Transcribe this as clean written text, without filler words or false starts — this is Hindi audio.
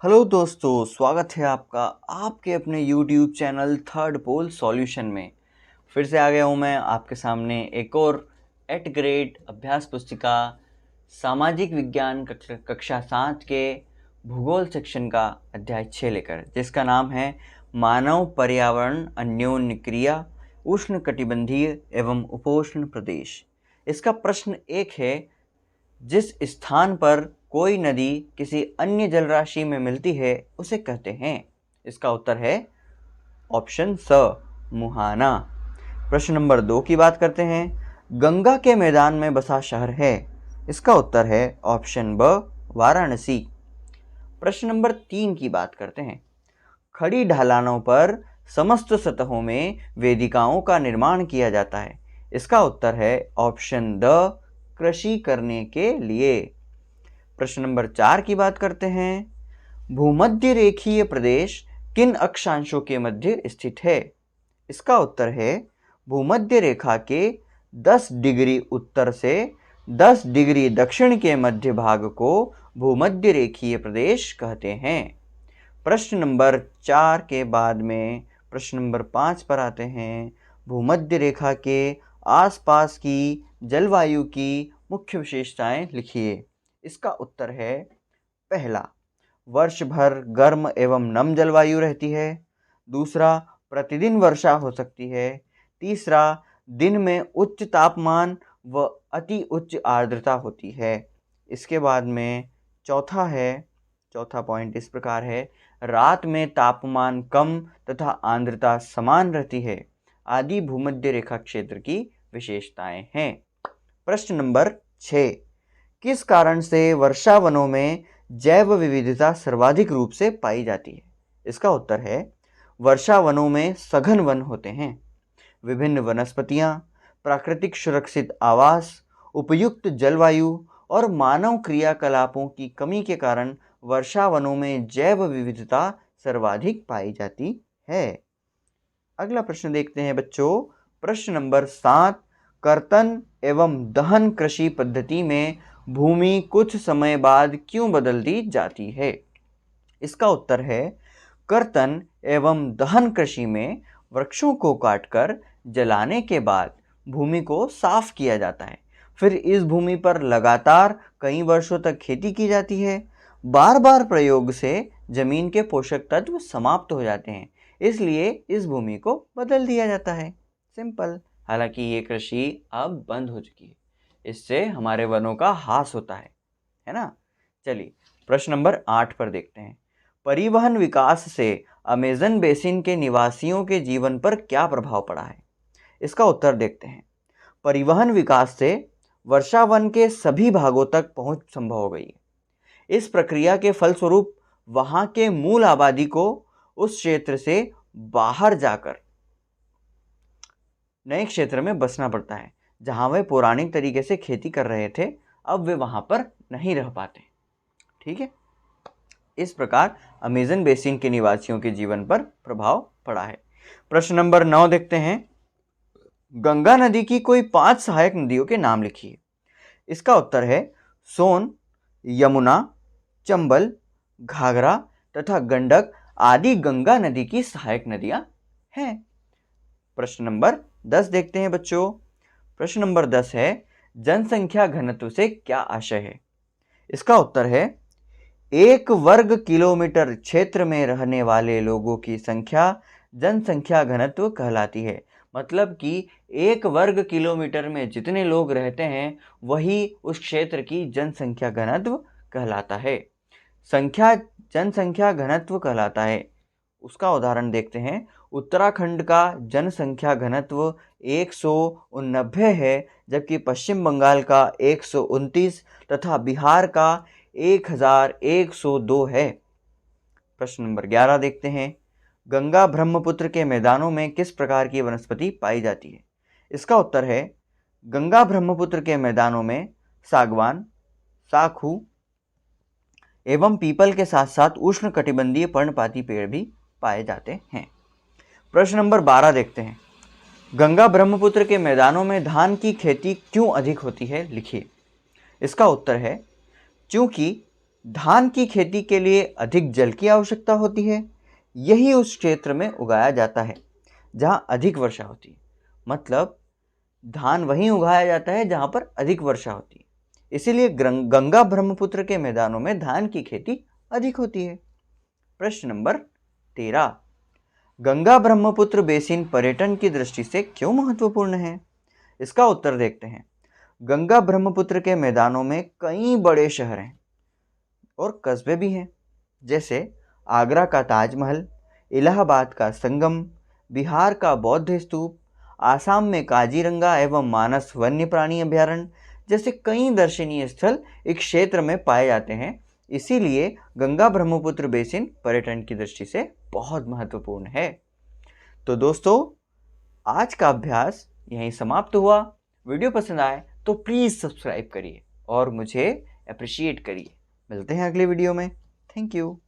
हेलो दोस्तों, स्वागत है आपका आपके अपने यूट्यूब चैनल थर्ड पोल सॉल्यूशन में। फिर से आ गया हूँ मैं आपके सामने एक और एट ग्रेड अभ्यास पुस्तिका सामाजिक विज्ञान कक्षा 7 के भूगोल सेक्शन का अध्याय 6 लेकर, जिसका नाम है मानव पर्यावरण अन्योन्य क्रिया उष्णकटिबंधीय एवं उपोष्ण प्रदेश। इसका प्रश्न एक है, जिस स्थान पर कोई नदी किसी अन्य जलराशि में मिलती है उसे कहते हैं। इसका उत्तर है ऑप्शन स, मुहाना। प्रश्न नंबर 2 की बात करते हैं। गंगा के मैदान में बसा शहर है। इसका उत्तर है ऑप्शन ब, वाराणसी। प्रश्न नंबर 3 की बात करते हैं। खड़ी ढलानों पर समस्त सतहों में वेदिकाओं का निर्माण किया जाता है। इसका उत्तर है ऑप्शन द, कृषि करने के लिए। प्रश्न नंबर 4 की बात करते हैं। भूमध्य रेखीय प्रदेश किन अक्षांशों के मध्य स्थित है? इसका उत्तर है भूमध्य रेखा के 10 डिग्री उत्तर से 10 डिग्री दक्षिण के मध्य भाग को भूमध्य रेखीय प्रदेश कहते हैं। प्रश्न नंबर 4 के बाद में प्रश्न नंबर 5 पर आते हैं। भूमध्य रेखा के आसपास की जलवायु की मुख्य विशेषताएं लिखिए। इसका उत्तर है पहला, वर्ष भर गर्म एवं नम जलवायु रहती है। दूसरा, प्रतिदिन वर्षा हो सकती है। तीसरा, दिन में उच्च तापमान व अति उच्च आर्द्रता होती है। इसके बाद में चौथा पॉइंट इस प्रकार है, रात में तापमान कम तथा आर्द्रता समान रहती है। आदि भूमध्य रेखा क्षेत्र की विशेषताएं हैं। प्रश्न नंबर 6, किस कारण से वर्षा वनों में जैव विविधता सर्वाधिक रूप से पाई जाती है? इसका उत्तर है वर्षा वनों में सघन वन होते हैं। विभिन्न वनस्पतियां, प्राकृतिक सुरक्षित आवास, उपयुक्त जलवायु और मानव क्रियाकलापों की कमी के कारण वर्षा वनों में जैव विविधता सर्वाधिक पाई जाती है। अगला प्रश्न देखते हैं बच्चों। प्रश्न नंबर 7, कर्तन एवं दहन कृषि पद्धति में भूमि कुछ समय बाद क्यों बदल दी जाती है? इसका उत्तर है कर्तन एवं दहन कृषि में वृक्षों को काटकर जलाने के बाद भूमि को साफ किया जाता है। फिर इस भूमि पर लगातार कई वर्षों तक खेती की जाती है। बार बार प्रयोग से जमीन के पोषक तत्व समाप्त हो जाते हैं, इसलिए इस भूमि को बदल दिया जाता है। सिंपल। हालांकि ये कृषि अब बंद हो चुकी है, इससे हमारे वनों का ह्रास होता है ना। चलिए प्रश्न नंबर 8 पर देखते हैं। परिवहन विकास से अमेज़न बेसिन के निवासियों के जीवन पर क्या प्रभाव पड़ा है? इसका उत्तर देखते हैं। परिवहन विकास से वर्षा वन के सभी भागों तक पहुंच संभव हो गई है। इस प्रक्रिया के फलस्वरूप वहां के मूल आबादी को उस क्षेत्र से बाहर जाकर नए क्षेत्र में बसना पड़ता है, जहां वे पौराणिक तरीके से खेती कर रहे थे। अब वे वहां पर नहीं रह पाते। ठीक है, इस प्रकार अमेज़न बेसिन के निवासियों के जीवन पर प्रभाव पड़ा है। प्रश्न नंबर 9 देखते हैं। गंगा नदी की कोई 5 सहायक नदियों के नाम लिखिए। इसका उत्तर है सोन, यमुना, चंबल, घाघरा तथा गंडक आदि गंगा नदी की सहायक नदियां हैं। प्रश्न नंबर 10 देखते हैं बच्चों। प्रश्न नंबर 10 है, जनसंख्या घनत्व से क्या आशय है? इसका उत्तर है 1 वर्ग किलोमीटर क्षेत्र में रहने वाले लोगों की संख्या जनसंख्या घनत्व कहलाती है। मतलब कि 1 वर्ग किलोमीटर में जितने लोग रहते हैं वही उस क्षेत्र की जनसंख्या घनत्व कहलाता है। जनसंख्या घनत्व कहलाता है। उसका उदाहरण देखते हैं। उत्तराखंड का जनसंख्या घनत्व 189 है, जबकि पश्चिम बंगाल का 129 तथा बिहार का 1102 है। प्रश्न नंबर 11 देखते हैं। गंगा ब्रह्मपुत्र के मैदानों में किस प्रकार की वनस्पति पाई जाती है? इसका उत्तर है गंगा ब्रह्मपुत्र के मैदानों में सागवान, साखू एवं पीपल के साथ साथ उष्णकटिबंधीय पर्णपाती पेड़ भी पाए जाते हैं। प्रश्न नंबर 12 देखते हैं। गंगा ब्रह्मपुत्र के मैदानों में धान की खेती क्यों अधिक होती है? लिखिए। इसका उत्तर है क्योंकि धान की खेती के लिए अधिक जल की आवश्यकता होती है, यही उस क्षेत्र में उगाया जाता है जहां अधिक वर्षा होती है। मतलब धान वहीं उगाया जाता है जहां पर अधिक वर्षा होती है, इसीलिए गंगा ब्रह्मपुत्र के मैदानों में धान की खेती अधिक होती है। प्रश्न नंबर 13, गंगा ब्रह्मपुत्र बेसिन पर्यटन की दृष्टि से क्यों महत्वपूर्ण है? इसका उत्तर देखते हैं। गंगा ब्रह्मपुत्र के मैदानों में कई बड़े शहर हैं और कस्बे भी हैं, जैसे आगरा का ताजमहल, इलाहाबाद का संगम, बिहार का बौद्ध स्तूप, आसाम में काजीरंगा एवं मानस वन्य प्राणी अभ्यारण्य जैसे कई दर्शनीय स्थल एक क्षेत्र में पाए जाते हैं। इसीलिए गंगा ब्रह्मपुत्र बेसिन पर्यटन की दृष्टि से बहुत महत्वपूर्ण है। तो दोस्तों, आज का अभ्यास यहीं समाप्त हुआ। वीडियो पसंद आए तो प्लीज़ सब्सक्राइब करिए और मुझे अप्रिशिएट करिए। मिलते हैं अगले वीडियो में। Thank you.